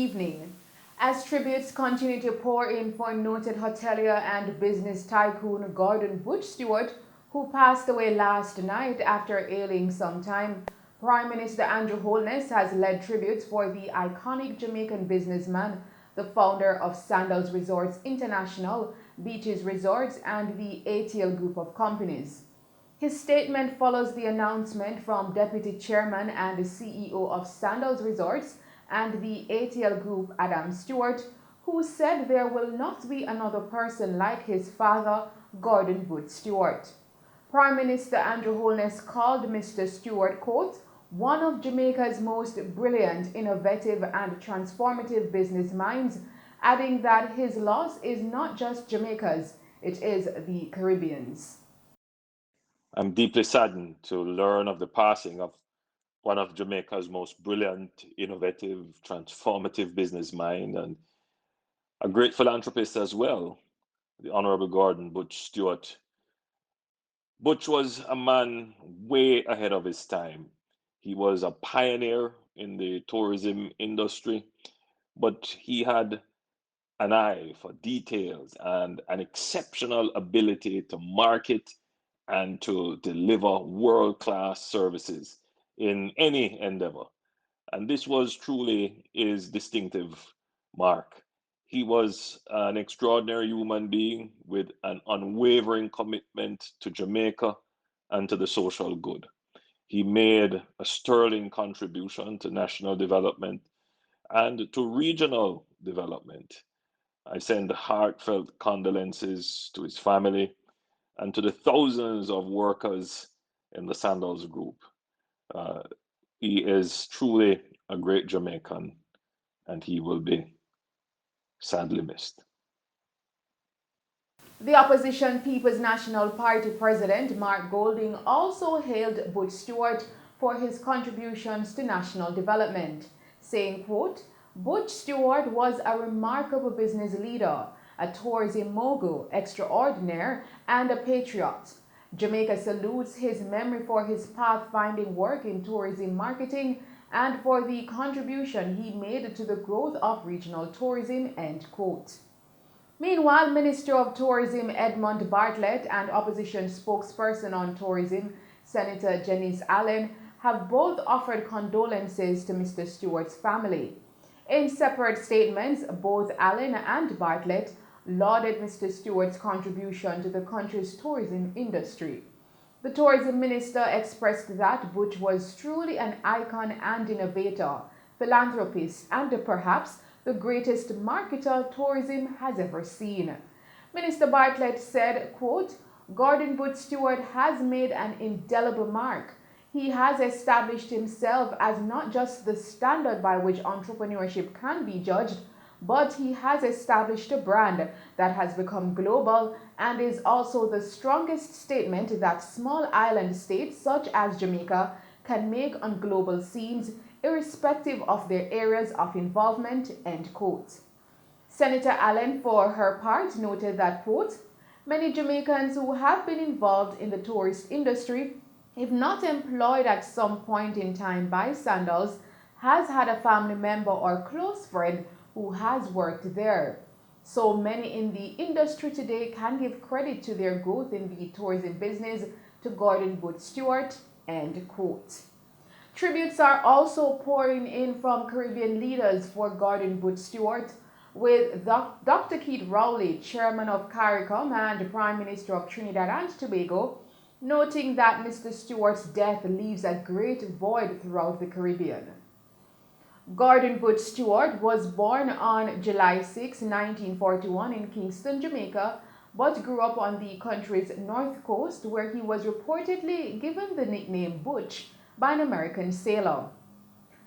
evening. As tributes continue to pour in for noted hotelier and business tycoon Gordon Butch Stewart, who passed away last night after ailing some time, Prime Minister Andrew Holness has led tributes for the iconic Jamaican businessman, the founder of Sandals Resorts International, Beaches Resorts, and the ATL Group of companies. His statement follows the announcement from Deputy Chairman and CEO of Sandals Resorts and the ATL Group, Adam Stewart, who said there will not be another person like his father, Gordon Butch Stewart. Prime Minister Andrew Holness called Mr. Stewart, quote, one of Jamaica's most brilliant, innovative, and transformative business minds, adding that his loss is not just Jamaica's, it is the Caribbean's. I'm deeply saddened to learn of the passing of one of Jamaica's most brilliant, innovative, transformative business mind and a great philanthropist as well, the Honorable Gordon Butch Stewart. Butch was a man way ahead of his time. He was a pioneer in the tourism industry, but he had an eye for details and an exceptional ability to market and to deliver world class services in any endeavor. And this was truly his distinctive mark. He was an extraordinary human being with an unwavering commitment to Jamaica and to the social good. He made a sterling contribution to national development and to regional development. I send heartfelt condolences to his family and to the thousands of workers in the Sandals Group. Uh, he is truly a great Jamaican and he will be sadly missed. The opposition People's National Party President Mark Golding also hailed Butch Stewart for his contributions to national development, saying, quote, Butch Stewart was a remarkable business leader, a tourism mogul extraordinaire, and a patriot. Jamaica salutes his memory for his pathfinding work in tourism marketing and for the contribution he made to the growth of regional tourism, end quote. Meanwhile, Minister of Tourism Edmund Bartlett and opposition spokesperson on tourism, Senator Janice Allen, have both offered condolences to Mr. Stewart's family. In separate statements, both Allen and Bartlett lauded Mr. Stewart's contribution to the country's tourism industry. The tourism minister expressed that Butch was truly an icon and innovator, philanthropist, and perhaps the greatest marketer tourism has ever seen. Minister Bartlett said, quote, Gordon Butch Stewart has made an indelible mark. He has established himself as not just the standard by which entrepreneurship can be judged, but he has established a brand that has become global and is also the strongest statement that small island states such as Jamaica can make on global scenes, irrespective of their areas of involvement, end quote. Senator Allen, for her part, noted that, quote, many Jamaicans who have been involved in the tourist industry, if not employed at some point in time by Sandals, has had a family member or close friend who has worked there. So many in the industry today can give credit to their growth in the tourism business to Gordon Butch Stewart, end quote. Tributes are also pouring in from Caribbean leaders for Gordon Butch Stewart, with Dr. Keith Rowley, chairman of CARICOM and Prime Minister of Trinidad and Tobago, noting that Mr. Stewart's death leaves a great void throughout the Caribbean. Gordon Butch Stewart was born on July 6, 1941 in Kingston, Jamaica, but grew up on the country's north coast where he was reportedly given the nickname Butch by an American sailor.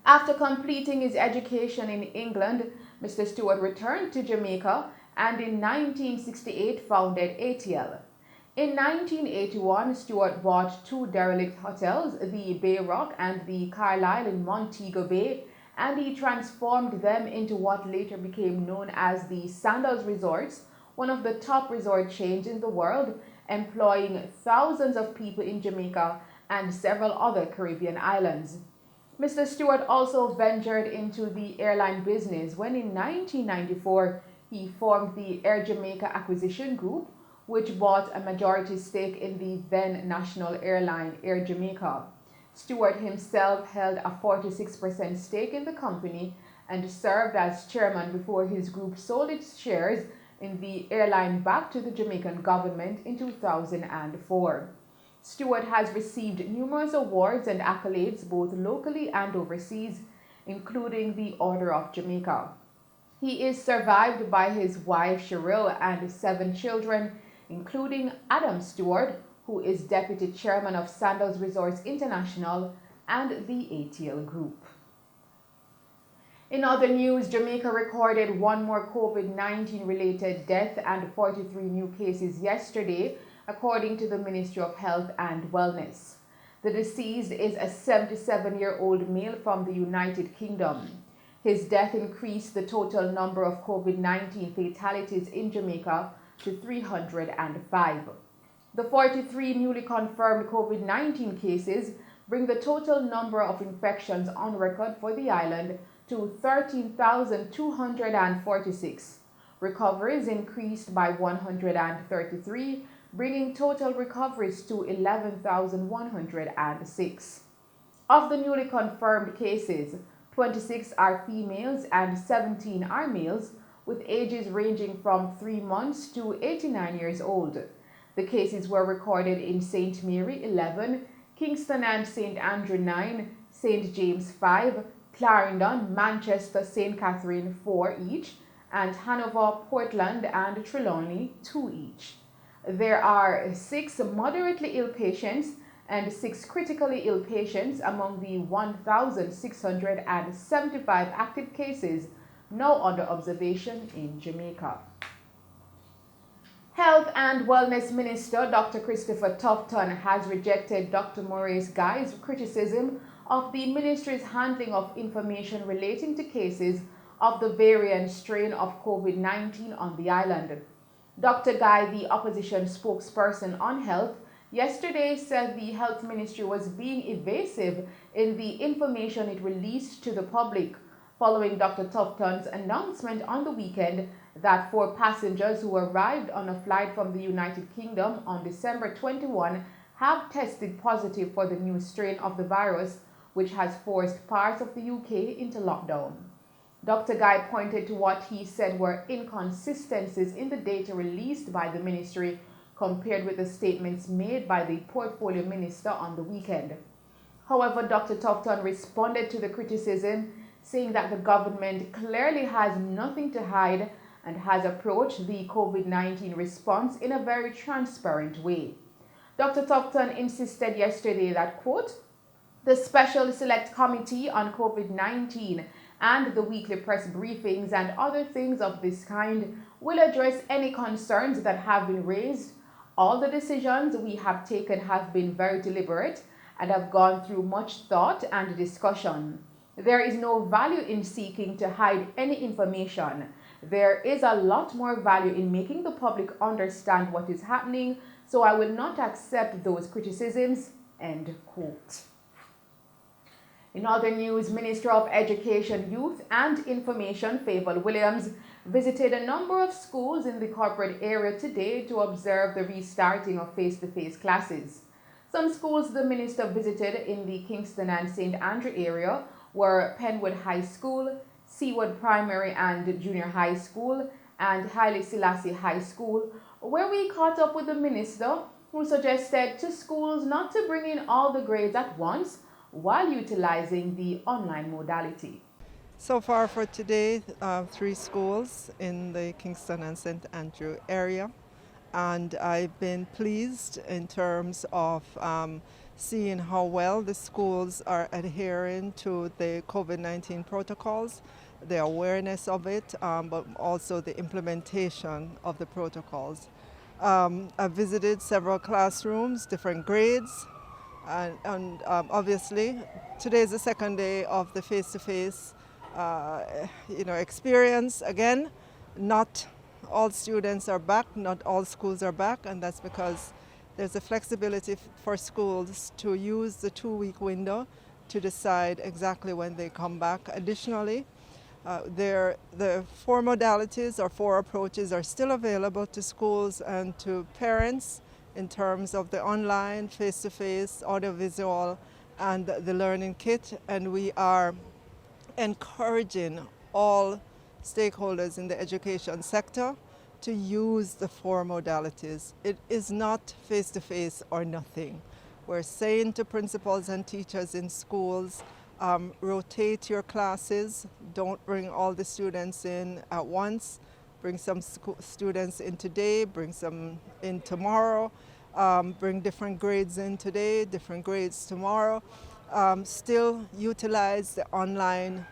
After completing his education in England, Mr. Stewart returned to Jamaica and in 1968 founded ATL. In 1981, Stewart bought two derelict hotels, the Bay Rock and the Carlisle in Montego Bay, and he transformed them into what later became known as the Sandals Resorts, one of the top resort chains in the world, employing thousands of people in Jamaica and several other Caribbean islands. Mr. Stewart also ventured into the airline business when in 1994 he formed the Air Jamaica Acquisition Group, which bought a majority stake in the then national airline Air Jamaica. Stewart himself held a 46% stake in the company and served as chairman before his group sold its shares in the airline back to the Jamaican government in 2004. Stewart has received numerous awards and accolades both locally and overseas, including the Order of Jamaica. He is survived by his wife Cheryl and 7 children, including Adam Stewart, who is Deputy Chairman of Sandals Resorts International and the ATL Group. In other news, Jamaica recorded one more COVID-19 related death and 43 new cases yesterday, according to the Ministry of Health and Wellness. The deceased is a 77-year-old male from the United Kingdom. His death increased the total number of COVID-19 fatalities in Jamaica to 305. The 43 newly confirmed COVID-19 cases bring the total number of infections on record for the island to 13,246. Recoveries increased by 133, bringing total recoveries to 11,106. Of the newly confirmed cases, 26 are females and 17 are males, with ages ranging from 3 months to 89 years old. The cases were recorded in St. Mary 11, Kingston and St. Andrew 9, St. James 5, Clarendon, Manchester, St. Catherine 4 each, and Hanover, Portland, and Trelawney 2 each. There are 6 moderately ill patients and 6 critically ill patients among the 1,675 active cases now under observation in Jamaica. Health and Wellness Minister Dr. Christopher Tufton has rejected Dr. Maurice Guy's criticism of the ministry's handling of information relating to cases of the variant strain of COVID-19 on the island. Dr. Guy, the opposition spokesperson on health, yesterday said the health ministry was being evasive in the information it released to the public, following Dr. Tufton's announcement on the weekend that 4 passengers who arrived on a flight from the United Kingdom on December 21 have tested positive for the new strain of the virus, which has forced parts of the UK into lockdown. Dr. Guy pointed to what he said were inconsistencies in the data released by the ministry compared with the statements made by the portfolio minister on the weekend. However, Dr. Tufton responded to the criticism, saying that the government clearly has nothing to hide and has approached the COVID-19 response in a very transparent way. Dr. Tufton insisted yesterday that, quote, the Special Select Committee on COVID-19 and the weekly press briefings and other things of this kind will address any concerns that have been raised. All the decisions we have taken have been very deliberate and have gone through much thought and discussion. There is no value in seeking to hide any information. There is a lot more value in making the public understand what is happening, so I will not accept those criticisms, end quote. In other news, Minister of Education, Youth and Information, Favour Williams, visited a number of schools in the corporate area today to observe the restarting of face-to-face classes. Some schools the minister visited in the Kingston and St. Andrew area were Penwood High School, Seawood Primary and Junior High School, and Harisilasi High School, where we caught up with the minister, who suggested to schools not to bring in all the grades at once while utilizing the online modality. So far for today, 3 schools in the Kingston and St. Andrew area, and I've been pleased in terms of seeing how well the schools are adhering to the COVID-19 protocols, the awareness of it, but also the implementation of the protocols. I've visited several classrooms, different grades, and obviously today is the second day of the face-to-face experience. Again, not all students are back, not all schools are back, and that's because there's a flexibility for schools to use the 2-week window to decide exactly when they come back. Additionally, the four modalities or four approaches are still available to schools and to parents in terms of the online, face-to-face, audiovisual, and the learning kit. And we are encouraging all stakeholders in the education sector to use the four modalities. It is not face-to-face or nothing. We're saying to principals and teachers in schools, rotate your classes. Don't bring all the students in at once. Bring some students in today, bring some in tomorrow. Bring different grades in today, different grades tomorrow. Still utilize the online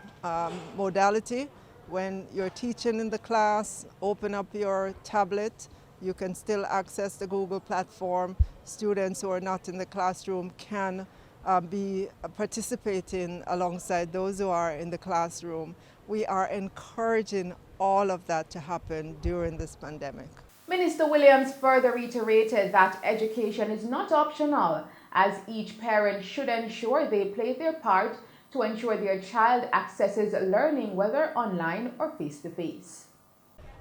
modality. When you're teaching in the class, open up your tablet. You can still access the Google platform. Students who are not in the classroom can be participating alongside those who are in the classroom. We are encouraging all of that to happen during this pandemic. Minister Williams further reiterated that education is not optional, as each parent should ensure they play their part to ensure their child accesses learning, whether online or face-to-face.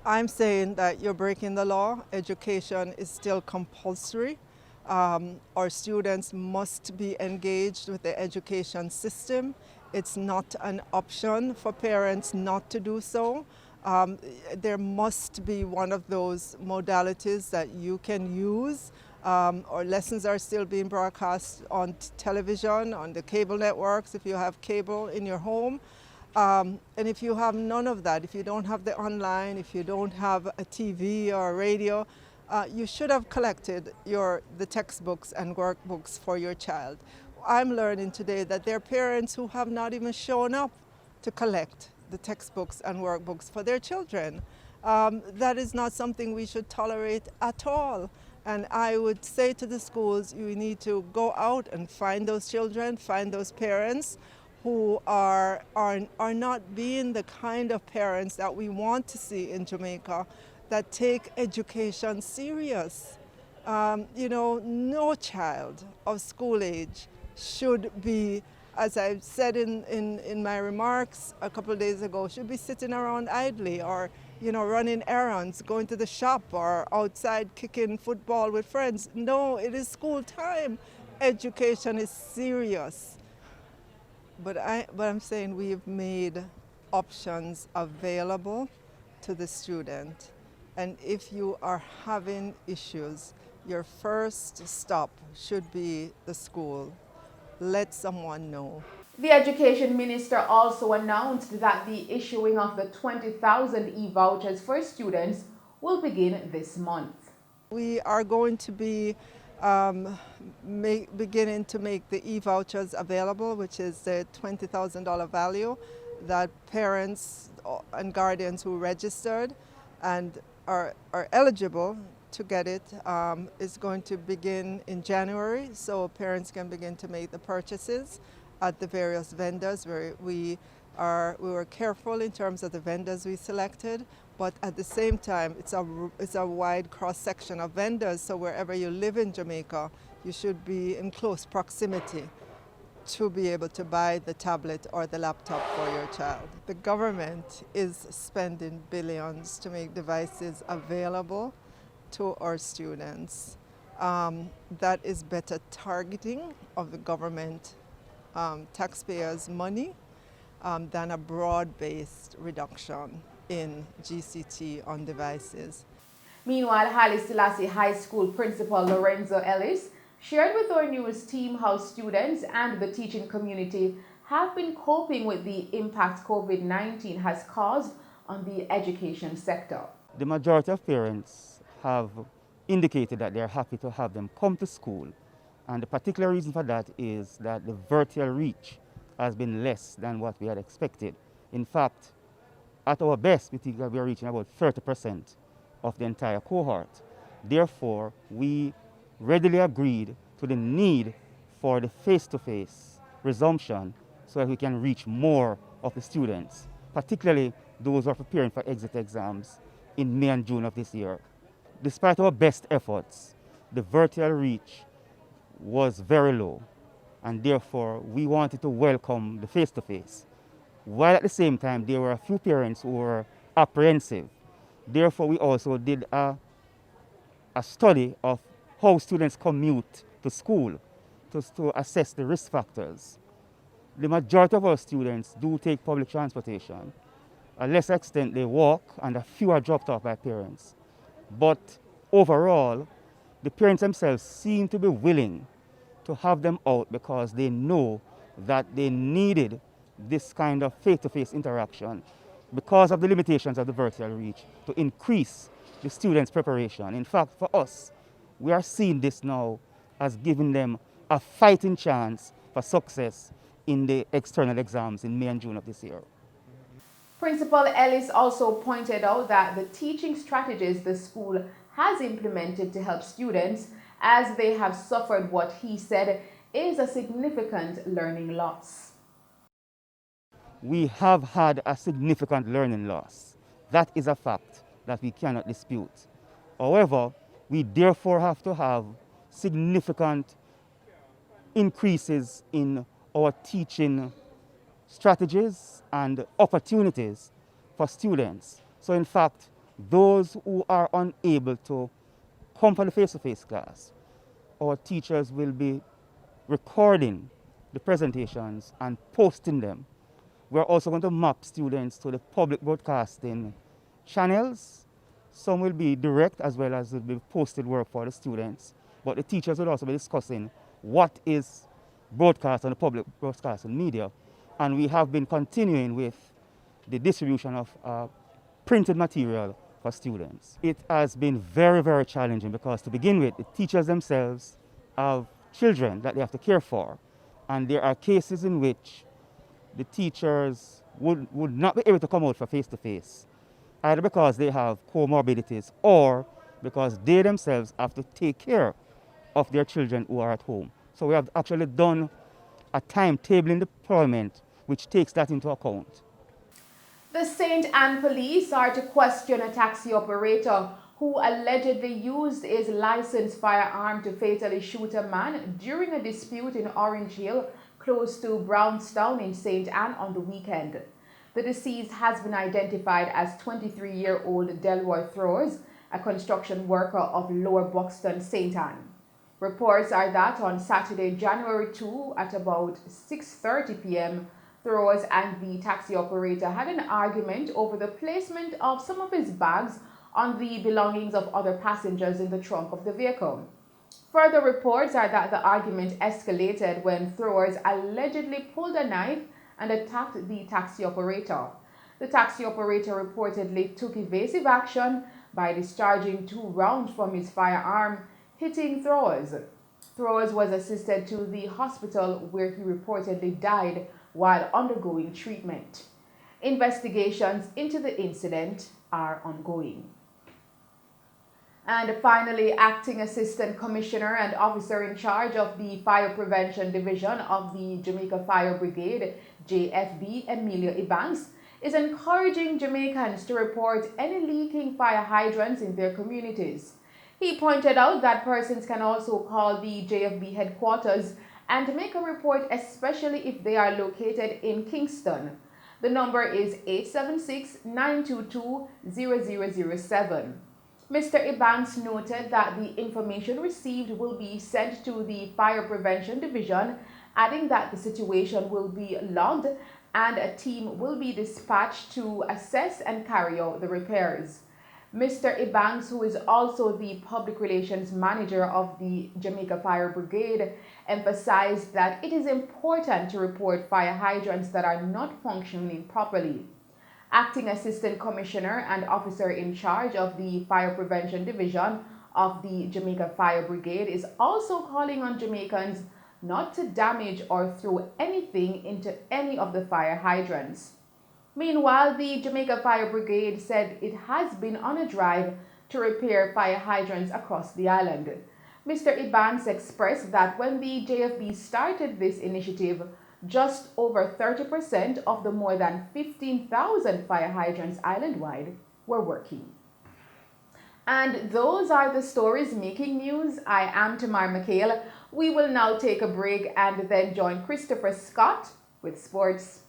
I'm saying that you're breaking the law. Education is still compulsory. Our students must be engaged with the education system. It's not an option for parents not to do so. There must be one of those modalities that you can use. Our lessons are still being broadcast on television, on the cable networks, if you have cable in your home. And if you have none of that, if you don't have the online, if you don't have a TV or a radio, you should have collected the textbooks and workbooks for your child. I'm learning today that there are parents who have not even shown up to collect the textbooks and workbooks for their children. That is not something we should tolerate at all. And I would say to the schools, you need to go out and find those children, find those parents who are not being the kind of parents that we want to see in Jamaica, that take education serious. No child of school age should be, as I said in my remarks a couple of days ago, should be sitting around idly or running errands, going to the shop or outside kicking football with friends. No, it is school time. Education is serious. But I'm saying we've made options available to the student. And if you are having issues, your first stop should be the school. Let someone know. The Education Minister also announced that the issuing of the 20,000 e-vouchers for students will begin this month. We are going to be beginning to make the e-vouchers available, which is the $20,000 value that parents and guardians who registered and are eligible to get it is going to begin in January, so parents can begin to make the purchases at the various vendors. We were careful in terms of the vendors we selected, but at the same time it's a wide cross-section of vendors, so wherever you live in Jamaica, you should be in close proximity to be able to buy the tablet or the laptop for your child. The government is spending billions to make devices available to our students. That is better targeting of the government taxpayers' money than a broad-based reduction in GCT on devices. Meanwhile, Harisilasi High School Principal Lorenzo Ellis shared with our news team how students and the teaching community have been coping with the impact COVID-19 has caused on the education sector. The majority of parents have indicated that they're happy to have them come to school. And the particular reason for that is that the virtual reach has been less than what we had expected. In fact, at our best, we think that we are reaching about 30% of the entire cohort. Therefore, we readily agreed to the need for the face-to-face resumption so that we can reach more of the students, particularly those who are preparing for exit exams in May and June of this year. Despite our best efforts, the virtual reach was very low, and therefore we wanted to welcome the face-to-face. While at the same time, there were a few parents who were apprehensive. Therefore, we also did a study of how students commute to school to assess the risk factors. The majority of our students do take public transportation. A less extent they walk, and a few are dropped off by parents. But overall, the parents themselves seem to be willing to have them out because they know that they needed this kind of face-to-face interaction because of the limitations of the virtual reach to increase the students' preparation. In fact, for us, we are seeing this now as giving them a fighting chance for success in the external exams in May and June of this year. Principal Ellis also pointed out that the teaching strategies the school has implemented to help students, as they have suffered what he said is a significant learning loss. We have had a significant learning loss. That is a fact that we cannot dispute. However, we therefore have to have significant increases in our teaching strategies and opportunities for students. So in fact, those who are unable to come for the face-to-face class, our teachers will be recording the presentations and posting them. We're also going to map students to the public broadcasting channels. Some will be direct as well as will be posted work for the students. But the teachers will also be discussing what is broadcast on the public broadcasting media. And we have been continuing with the distribution of printed material for students. It has been very, very challenging because to begin with, the teachers themselves have children that they have to care for. And there are cases in which the teachers would not be able to come out for face-to-face, either because they have comorbidities or because they themselves have to take care of their children who are at home. So we have actually done a timetabling deployment which takes that into account. The St. Anne police are to question a taxi operator who allegedly used his licensed firearm to fatally shoot a man during a dispute in Orange Hill, close to Brownstown in St. Anne on the weekend. The deceased has been identified as 23-year-old Delroy Throwers, a construction worker of Lower Buxton, St. Anne. Reports are that on Saturday, January 2, at about 6:30 p.m., Throwers and the taxi operator had an argument over the placement of some of his bags on the belongings of other passengers in the trunk of the vehicle. Further reports are that the argument escalated when Throwers allegedly pulled a knife and attacked the taxi operator. The taxi operator reportedly took evasive action by discharging 2 rounds from his firearm, hitting Throwers. Throwers was assisted to the hospital where he reportedly died while undergoing treatment. Investigations into the incident are ongoing. And finally, Acting Assistant Commissioner and Officer in Charge of the Fire Prevention Division of the Jamaica Fire Brigade, JFB, Emilia Ebanks, is encouraging Jamaicans to report any leaking fire hydrants in their communities. He pointed out that persons can also call the JFB headquarters and make a report, especially if they are located in Kingston. The number is 876-922-0007. Mr. Ebanks noted that the information received will be sent to the Fire Prevention Division, adding that the situation will be logged and a team will be dispatched to assess and carry out the repairs. Mr. Ebanks, who is also the Public Relations Manager of the Jamaica Fire Brigade, emphasized that it is important to report fire hydrants that are not functioning properly. Acting Assistant Commissioner and Officer in Charge of the Fire Prevention Division of the Jamaica Fire Brigade is also calling on Jamaicans not to damage or throw anything into any of the fire hydrants. Meanwhile, the Jamaica Fire Brigade said it has been on a drive to repair fire hydrants across the island. Mr. Ebanks expressed that when the JFB started this initiative, just over 30% of the more than 15,000 fire hydrants island-wide were working. And those are the stories making news. I am Tamar McHale. We will now take a break and then join Christopher Scott with sports.